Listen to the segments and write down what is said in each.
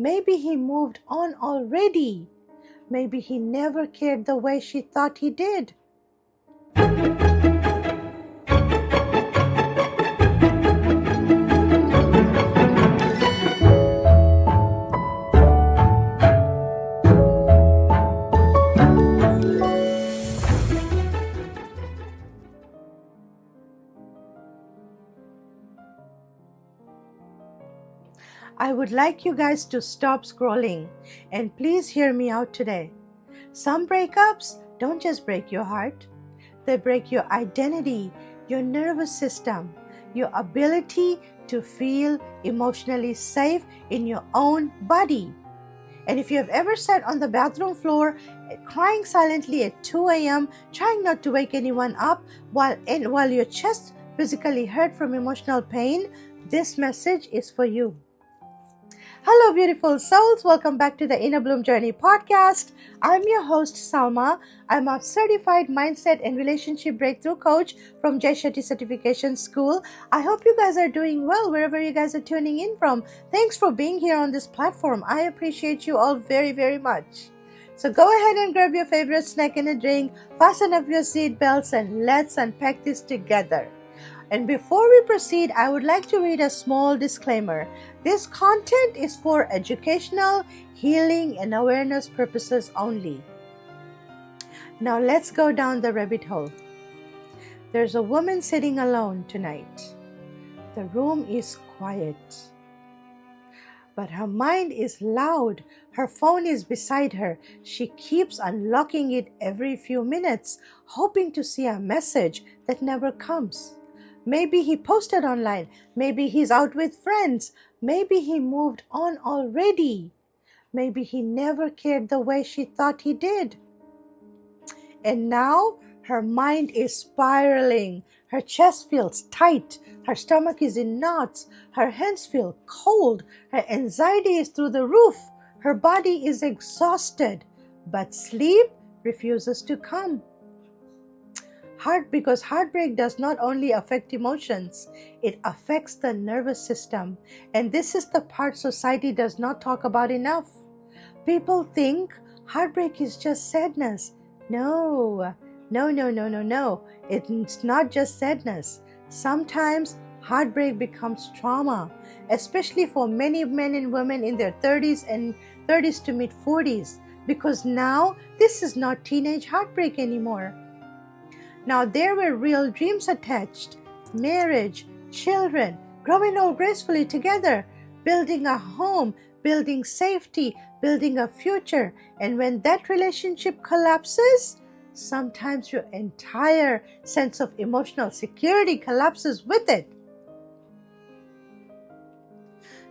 Maybe he moved on already. Maybe he never cared the way she thought he did. I would like you guys to stop scrolling and please hear me out today. Some breakups don't just break your heart, they break your identity, your nervous system, your ability to feel emotionally safe in your own body. And if you have ever sat on the bathroom floor crying silently at 2 a.m., trying not to wake anyone up while your chest physically hurt from emotional pain, this message is for you. Hello, beautiful souls. Welcome back to the Inner Bloom Journey podcast. I'm your host, Salma. I'm a certified mindset and relationship breakthrough coach from Jay Shetty Certification School. I hope you guys are doing well wherever you guys are tuning in from. Thanks for being here on this platform. I appreciate you all very, very much. So go ahead and grab your favorite snack and a drink, fasten up your seat belts, and let's unpack this together. And before we proceed, I would like to read a small disclaimer. This content is for educational, healing, and awareness purposes only. Now let's go down the rabbit hole. There's a woman sitting alone tonight. The room is quiet, but her mind is loud. Her phone is beside her. She keeps unlocking it every few minutes, hoping to see a message that never comes. Maybe he posted online. Maybe he's out with friends. Maybe he moved on already. Maybe he never cared the way she thought he did. And now her mind is spiraling. Her chest feels tight. Her stomach is in knots. Her hands feel cold. Her anxiety is through the roof. Her body is exhausted. But sleep refuses to come. Because heartbreak does not only affect emotions, it affects the nervous system. And this is the part society does not talk about enough. People think heartbreak is just sadness. No. It's not just sadness. Sometimes heartbreak becomes trauma, especially for many men and women in their 30s to mid 40s, because now this is not teenage heartbreak anymore. Now there were real dreams attached, marriage, children, growing old gracefully together, building a home, building safety, building a future. And when that relationship collapses, sometimes your entire sense of emotional security collapses with it.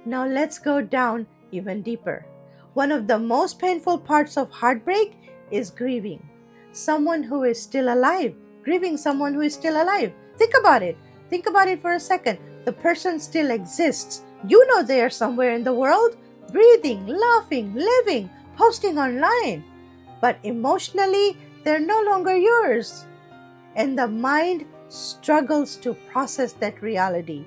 Now let's go down even deeper. One of the most painful parts of heartbreak is grieving someone who is still alive. Grieving someone who is still alive. Think about it. Think about it for a second. The person still exists. You know they are somewhere in the world, breathing, laughing, living, posting online. But emotionally, they're no longer yours. And the mind struggles to process that reality.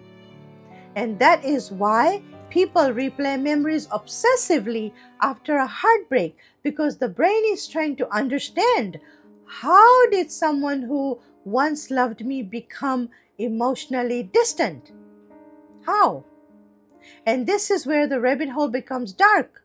And that is why people replay memories obsessively after a heartbreak, because the brain is trying to understand, how did someone who once loved me become emotionally distant? How? And this is where the rabbit hole becomes dark.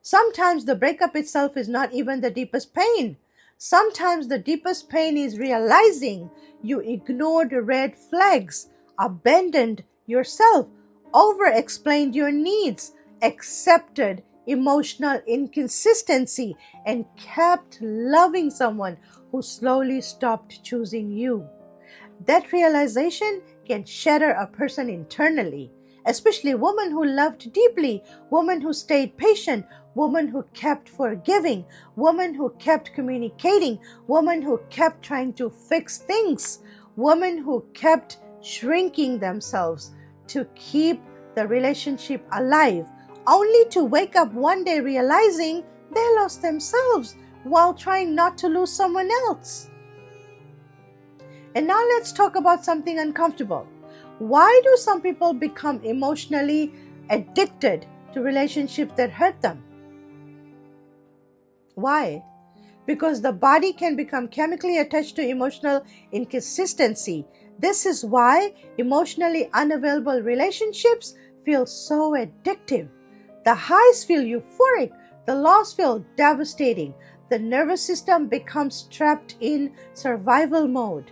Sometimes the breakup itself is not even the deepest pain. Sometimes the deepest pain is realizing you ignored red flags, abandoned yourself, over-explained your needs, accepted emotional inconsistency, and kept loving someone who slowly stopped choosing you. That realization can shatter a person internally, especially women who loved deeply, women who stayed patient, women who kept forgiving, women who kept communicating, women who kept trying to fix things, women who kept shrinking themselves to keep the relationship alive, only to wake up one day realizing they lost themselves while trying not to lose someone else. And now let's talk about something uncomfortable. Why do some people become emotionally addicted to relationships that hurt them. Why? Because the body can become chemically attached to emotional inconsistency. This is why emotionally unavailable relationships feel so addictive. The highs feel euphoric, the lows feel devastating. The nervous system becomes trapped in survival mode.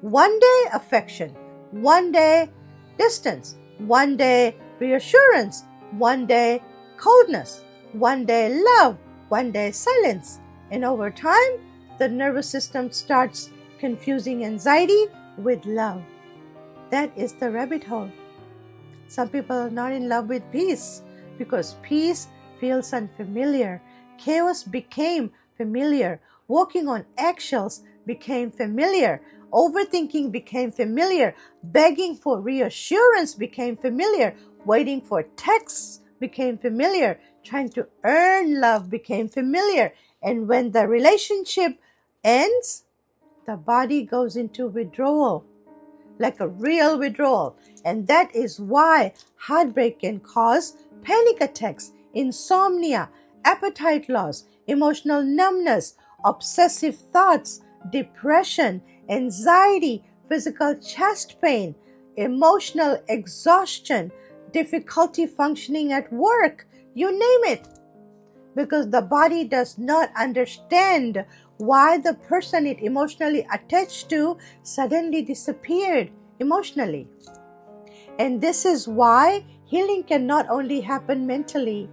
One day affection, one day distance, one day reassurance, one day coldness, one day love, one day silence. And over time, the nervous system starts confusing anxiety with love. That is the rabbit hole. Some people are not in love with peace because peace feels unfamiliar. Chaos became familiar. Walking on eggshells became familiar. Overthinking became familiar. Begging for reassurance became familiar. Waiting for texts became familiar. Trying to earn love became familiar. And when the relationship ends, the body goes into withdrawal, like a real withdrawal. And that is why heartbreak can cause panic attacks, insomnia, appetite loss, emotional numbness, obsessive thoughts, depression, anxiety, physical chest pain, emotional exhaustion, difficulty functioning at work, you name it. Because the body does not understand why the person it emotionally attached to suddenly disappeared emotionally. And this is why healing can not only happen mentally.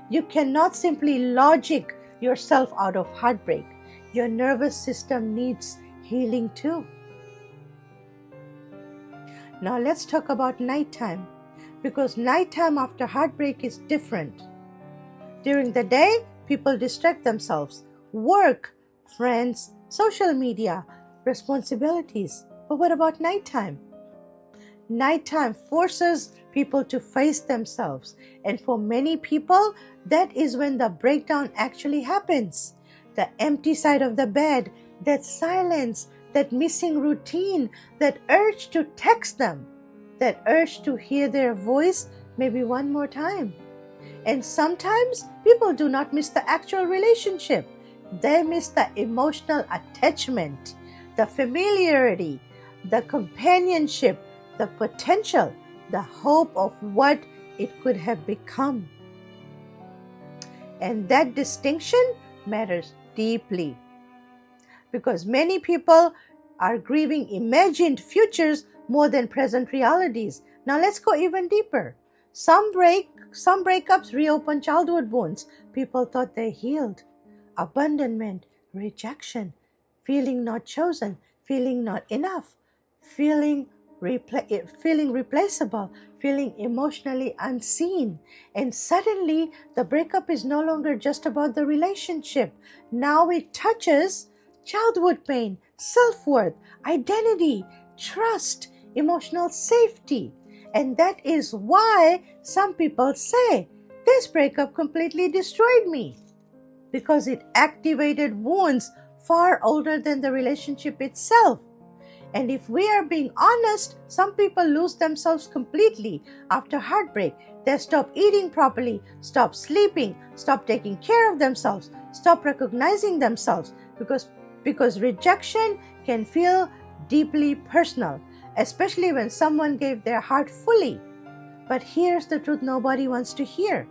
You cannot simply logic yourself out of heartbreak. Your nervous system needs healing too. Now let's talk about nighttime, because nighttime after heartbreak is different. During the day, people distract themselves. Work, friends, social media, responsibilities. But what about nighttime? Nighttime forces people to face themselves. And for many people, that is when the breakdown actually happens. The empty side of the bed, that silence, that missing routine, that urge to text them, that urge to hear their voice maybe one more time. And sometimes people do not miss the actual relationship. They miss the emotional attachment, the familiarity, the companionship, the potential, the hope of what it could have become. And that distinction matters deeply, because many people are grieving imagined futures more than present realities. Now let's go even deeper. Some breakups reopen childhood wounds people thought they healed. Abandonment, rejection, feeling not chosen, feeling not enough, feeling replaceable, feeling emotionally unseen. And suddenly, the breakup is no longer just about the relationship. Now it touches childhood pain, self-worth, identity, trust, emotional safety. And that is why some people say, this breakup completely destroyed me, because it activated wounds far older than the relationship itself. And if we are being honest, some people lose themselves completely after heartbreak. They stop eating properly, stop sleeping, stop taking care of themselves, stop recognizing themselves, because rejection can feel deeply personal, especially when someone gave their heart fully. But here's the truth nobody wants to hear.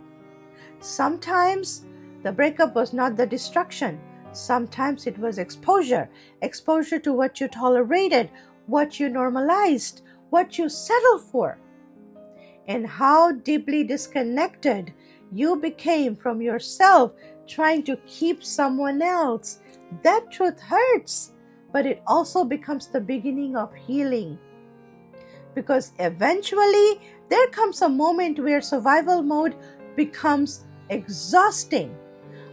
Sometimes the breakup was not the destruction. Sometimes it was exposure. Exposure to what you tolerated, what you normalized, what you settled for, and how deeply disconnected you became from yourself trying to keep someone else. That truth hurts, but it also becomes the beginning of healing. Because eventually there comes a moment where survival mode becomes exhausting.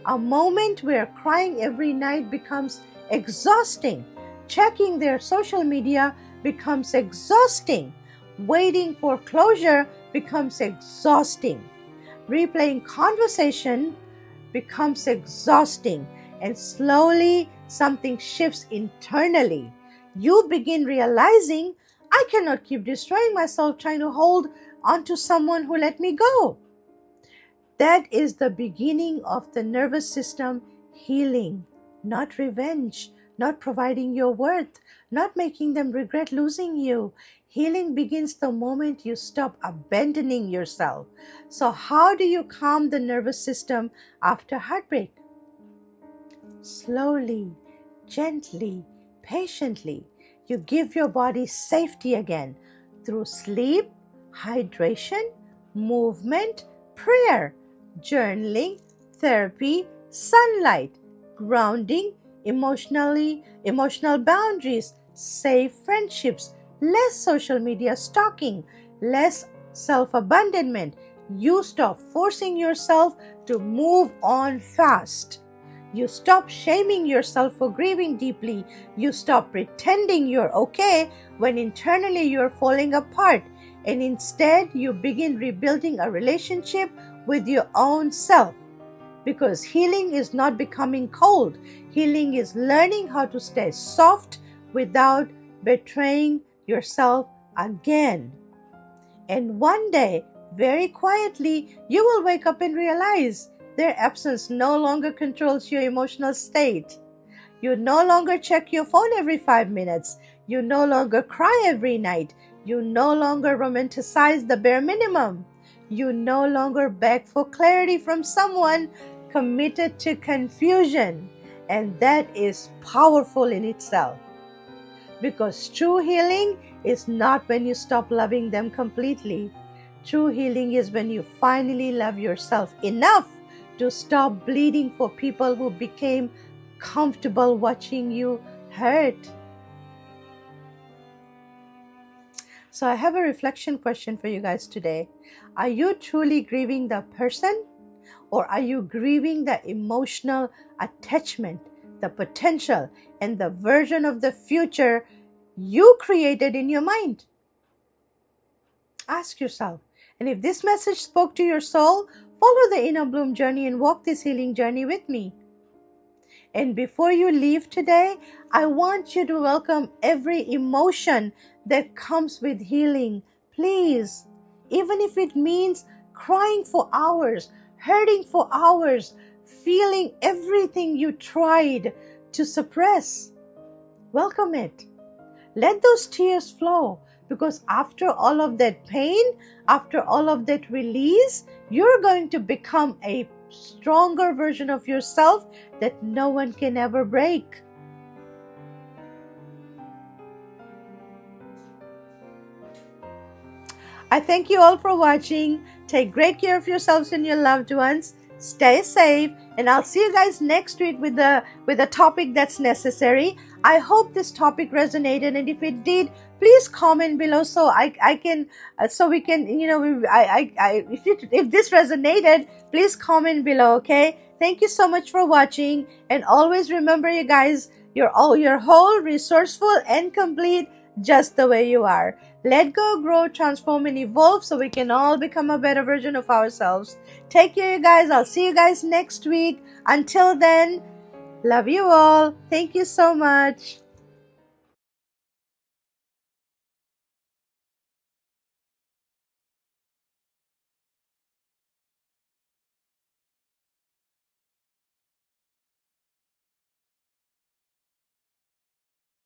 A moment where crying every night becomes exhausting. Checking their social media becomes exhausting. Waiting for closure becomes exhausting. Replaying conversation becomes exhausting. And slowly something shifts internally. You begin realizing, I cannot keep destroying myself trying to hold onto someone who let me go. That is the beginning of the nervous system healing, not revenge, not providing your worth, not making them regret losing you. Healing begins the moment you stop abandoning yourself. So, how do you calm the nervous system after heartbreak? Slowly, gently, patiently, you give your body safety again through sleep, hydration, movement, prayer, journaling, therapy, sunlight, grounding, emotional boundaries, safe friendships, less social media stalking, less self-abandonment. You stop forcing yourself to move on fast. You stop shaming yourself for grieving deeply. You stop pretending you're okay when internally you're falling apart. And instead, you begin rebuilding a relationship with your own self. Because healing is not becoming cold, healing is learning how to stay soft without betraying yourself again. And one day, very quietly, you will wake up and realize their absence no longer controls your emotional state. You no longer check your phone every 5 minutes. You no longer cry every night. You no longer romanticize the bare minimum. You no longer beg for clarity from someone committed to confusion. And that is powerful in itself. Because true healing is not when you stop loving them completely. True healing is when you finally love yourself enough to stop bleeding for people who became comfortable watching you hurt. So I have a reflection question for you guys today. Are you truly grieving the person, or are you grieving the emotional attachment, the potential, and the version of the future you created in your mind? Ask yourself. And if this message spoke to your soul, follow the Inner Bloom journey and walk this healing journey with me. And before you leave today, I want you to welcome every emotion that comes with healing. Please, even if it means crying for hours, hurting for hours, feeling everything you tried to suppress, welcome it. Let those tears flow, because after all of that pain, after all of that release, you're going to become a stronger version of yourself that no one can ever break. I thank you all for watching. Take great care of yourselves and your loved ones. Stay safe, and I'll see you guys next week with a topic that's necessary. I hope this topic resonated, and if it did, please comment below so I can so we can, if this resonated, please comment below. Okay, thank you so much for watching, and always remember, you guys, you're whole, resourceful, and complete just the way you are. Let go, grow, transform, and evolve so we can all become a better version of ourselves. Take care, you guys. I'll see you guys next week. Until then, love you all. Thank you so much.